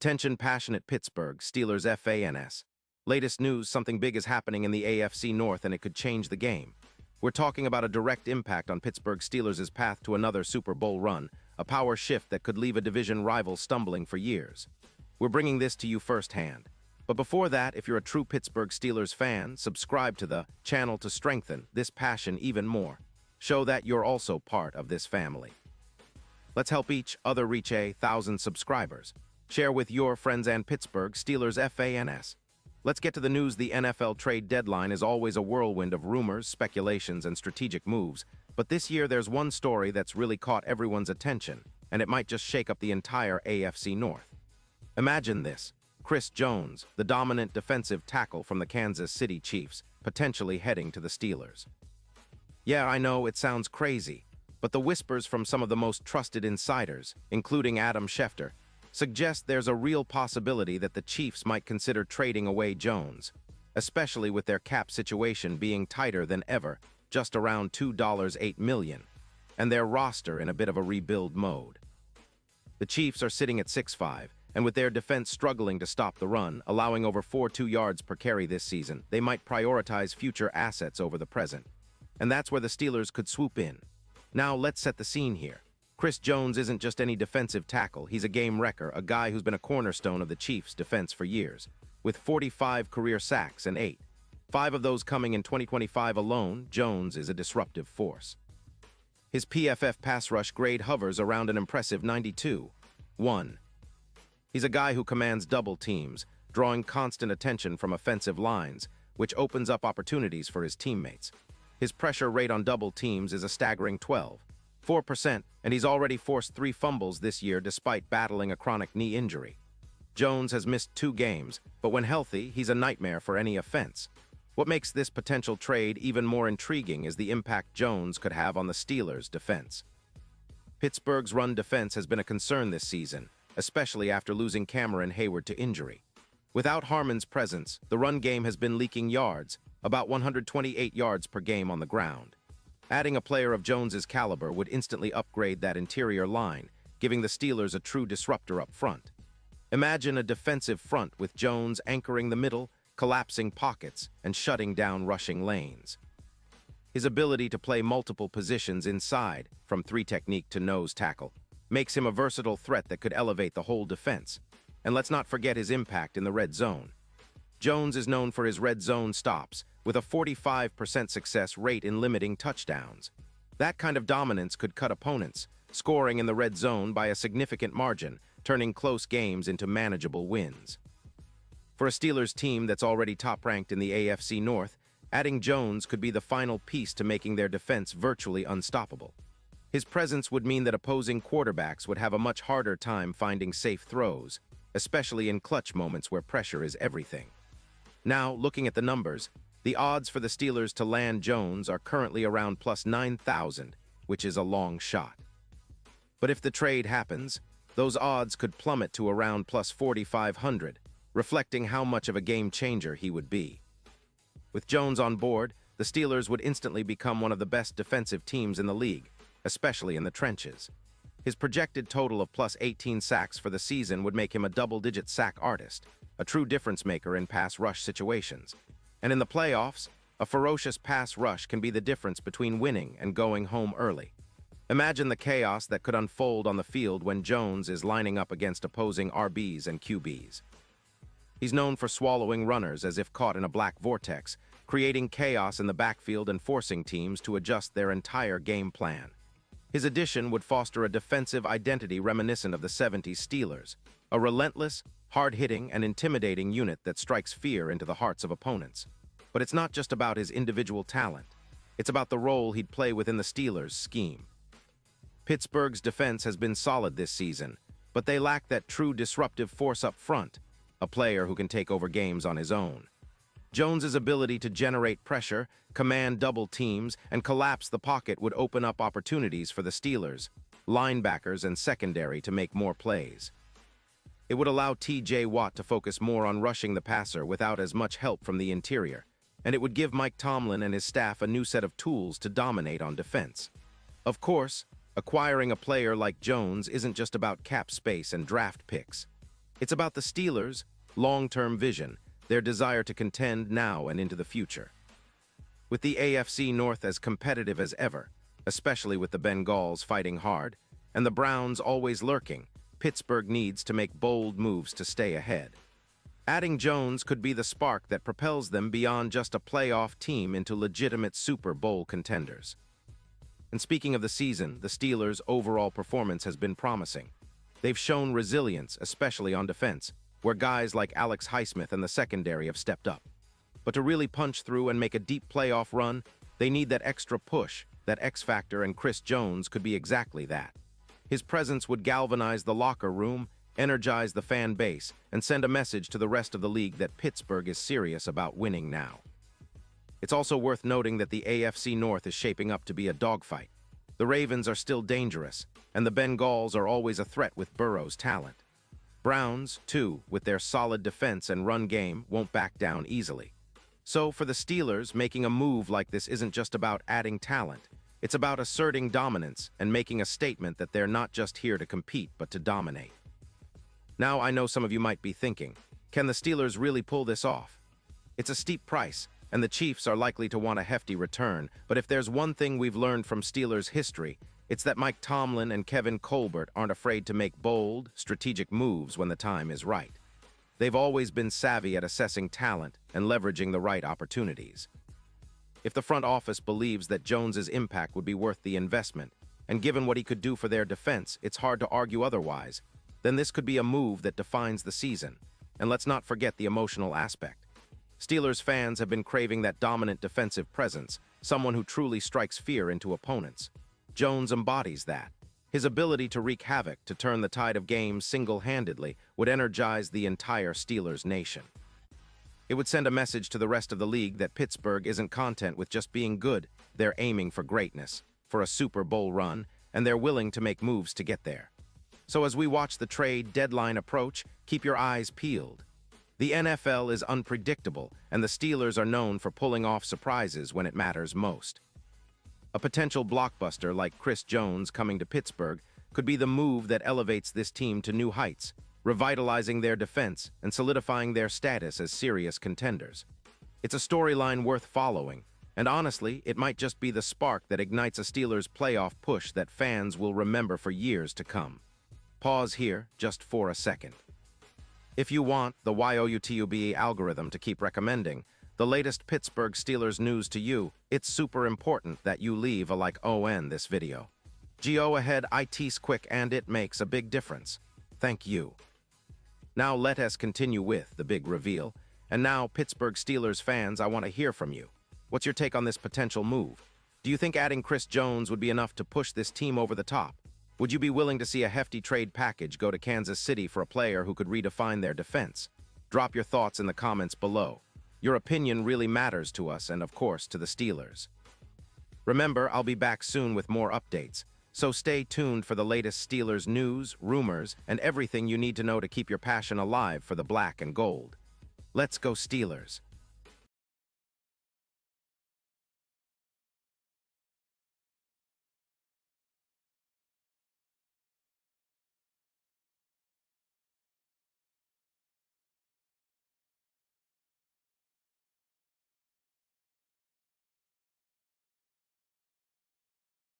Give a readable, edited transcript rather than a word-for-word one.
Attention passionate Pittsburgh Steelers fans. Latest news, something big is happening in the AFC North and it could change the game. We're talking about a direct impact on Pittsburgh Steelers' path to another Super Bowl run, a power shift that could leave a division rival stumbling for years. We're bringing this to you firsthand. But before that, if you're a true Pittsburgh Steelers fan, subscribe to the channel to strengthen this passion even more. Show that you're also part of this family. Let's help each other reach 1,000 subscribers. Share with your friends and Pittsburgh Steelers fans. Let's get to the news. The NFL trade deadline is always a whirlwind of rumors, speculations, and strategic moves. But this year there's one story that's really caught everyone's attention, and it might just shake up the entire AFC North. Imagine this: Chris Jones, the dominant defensive tackle from the Kansas City Chiefs, potentially heading to the Steelers. Yeah, I know it sounds crazy, but the whispers from some of the most trusted insiders, including Adam Schefter, suggest there's a real possibility that the Chiefs might consider trading away Jones, especially with their cap situation being tighter than ever, just around $2.8 million, and their roster in a bit of a rebuild mode. The Chiefs are sitting at 6-5, and with their defense struggling to stop the run, allowing over 4.2 yards per carry this season, they might prioritize future assets over the present. And that's where the Steelers could swoop in. Now let's set the scene here. Chris Jones isn't just any defensive tackle, he's a game wrecker, a guy who's been a cornerstone of the Chiefs' defense for years, with 45 career sacks and 5 of those coming in 2025 alone. Jones is a disruptive force. His PFF pass rush grade hovers around an impressive 92.1. He's a guy who commands double teams, drawing constant attention from offensive lines, which opens up opportunities for his teammates. His pressure rate on double teams is a staggering 12.4%, and he's already forced 3 fumbles this year despite battling a chronic knee injury. Jones has missed 2 games, but when healthy, he's a nightmare for any offense. What makes this potential trade even more intriguing is the impact Jones could have on the Steelers' defense. Pittsburgh's run defense has been a concern this season, especially after losing Cameron Hayward to injury. Without Harmon's presence, the run game has been leaking yards, about 128 yards per game on the ground. Adding a player of Jones's caliber would instantly upgrade that interior line, giving the Steelers a true disruptor up front. Imagine a defensive front with Jones anchoring the middle, collapsing pockets, and shutting down rushing lanes. His ability to play multiple positions inside, from 3 technique to nose tackle, makes him a versatile threat that could elevate the whole defense. And let's not forget his impact in the red zone. Jones is known for his red zone stops, with a 45% success rate in limiting touchdowns. That kind of dominance could cut opponents, scoring in the red zone by a significant margin, turning close games into manageable wins. For a Steelers team that's already top-ranked in the AFC North, adding Jones could be the final piece to making their defense virtually unstoppable. His presence would mean that opposing quarterbacks would have a much harder time finding safe throws, especially in clutch moments where pressure is everything. Now, looking at the numbers, the odds for the Steelers to land Jones are currently around plus 9,000, which is a long shot. But if the trade happens, those odds could plummet to around plus 4,500, reflecting how much of a game-changer he would be. With Jones on board, the Steelers would instantly become one of the best defensive teams in the league, especially in the trenches. His projected total of plus 18 sacks for the season would make him a double-digit sack artist, a true difference-maker in pass rush situations. And in the playoffs, a ferocious pass rush can be the difference between winning and going home early. Imagine the chaos that could unfold on the field when Jones is lining up against opposing RBs and QBs. He's known for swallowing runners as if caught in a black vortex, creating chaos in the backfield and forcing teams to adjust their entire game plan. His addition would foster a defensive identity reminiscent of the '70s Steelers, a relentless, hard-hitting, and intimidating unit that strikes fear into the hearts of opponents. But it's not just about his individual talent. It's about the role he'd play within the Steelers' scheme. Pittsburgh's defense has been solid this season, but they lack that true disruptive force up front, a player who can take over games on his own. Jones's ability to generate pressure, command double teams, and collapse the pocket would open up opportunities for the Steelers, linebackers, and secondary to make more plays. It would allow T.J. Watt to focus more on rushing the passer without as much help from the interior, and it would give Mike Tomlin and his staff a new set of tools to dominate on defense. Of course, acquiring a player like Jones isn't just about cap space and draft picks. It's about the Steelers' long-term vision, their desire to contend now and into the future. With the AFC North as competitive as ever, especially with the Bengals fighting hard, and the Browns always lurking, Pittsburgh needs to make bold moves to stay ahead. Adding Jones could be the spark that propels them beyond just a playoff team into legitimate Super Bowl contenders. And speaking of the season, the Steelers' overall performance has been promising. They've shown resilience, especially on defense, where guys like Alex Highsmith and the secondary have stepped up. But to really punch through and make a deep playoff run, they need that extra push, that X factor, and Chris Jones could be exactly that. His presence would galvanize the locker room, energize the fan base, and send a message to the rest of the league that Pittsburgh is serious about winning now. It's also worth noting that the AFC North is shaping up to be a dogfight. The Ravens are still dangerous, and the Bengals are always a threat with Burrow's talent. Browns, too, with their solid defense and run game, won't back down easily. So for the Steelers, making a move like this isn't just about adding talent. It's about asserting dominance and making a statement that they're not just here to compete, but to dominate. Now, I know some of you might be thinking, can the Steelers really pull this off? It's a steep price, and the Chiefs are likely to want a hefty return, but if there's one thing we've learned from Steelers history, it's that Mike Tomlin and Kevin Colbert aren't afraid to make bold, strategic moves when the time is right. They've always been savvy at assessing talent and leveraging the right opportunities. If the front office believes that Jones's impact would be worth the investment, and given what he could do for their defense, it's hard to argue otherwise, then this could be a move that defines the season. And let's not forget the emotional aspect. Steelers fans have been craving that dominant defensive presence, someone who truly strikes fear into opponents. Jones embodies that. His ability to wreak havoc, to turn the tide of games single-handedly, would energize the entire Steelers nation. It would send a message to the rest of the league that Pittsburgh isn't content with just being good. They're aiming for greatness, for a Super Bowl run, and they're willing to make moves to get there. So as we watch the trade deadline approach, keep your eyes peeled. The NFL is unpredictable, and the Steelers are known for pulling off surprises when it matters most. A potential blockbuster like Chris Jones coming to Pittsburgh could be the move that elevates this team to new heights, revitalizing their defense and solidifying their status as serious contenders. It's a storyline worth following, and honestly, it might just be the spark that ignites a Steelers playoff push that fans will remember for years to come. Pause here just for a second. If you want the YouTube algorithm to keep recommending the latest Pittsburgh Steelers news to you, it's super important that you leave a like on this video. Go ahead, it's quick and it makes a big difference. Thank you. Now let us continue with the big reveal. And now, Pittsburgh Steelers fans, I want to hear from you. What's your take on this potential move? Do you think adding Chris Jones would be enough to push this team over the top? Would you be willing to see a hefty trade package go to Kansas City for a player who could redefine their defense? Drop your thoughts in the comments below. Your opinion really matters to us and, of course, to the Steelers. Remember, I'll be back soon with more updates, so stay tuned for the latest Steelers news, rumors, and everything you need to know to keep your passion alive for the black and gold. Let's go Steelers!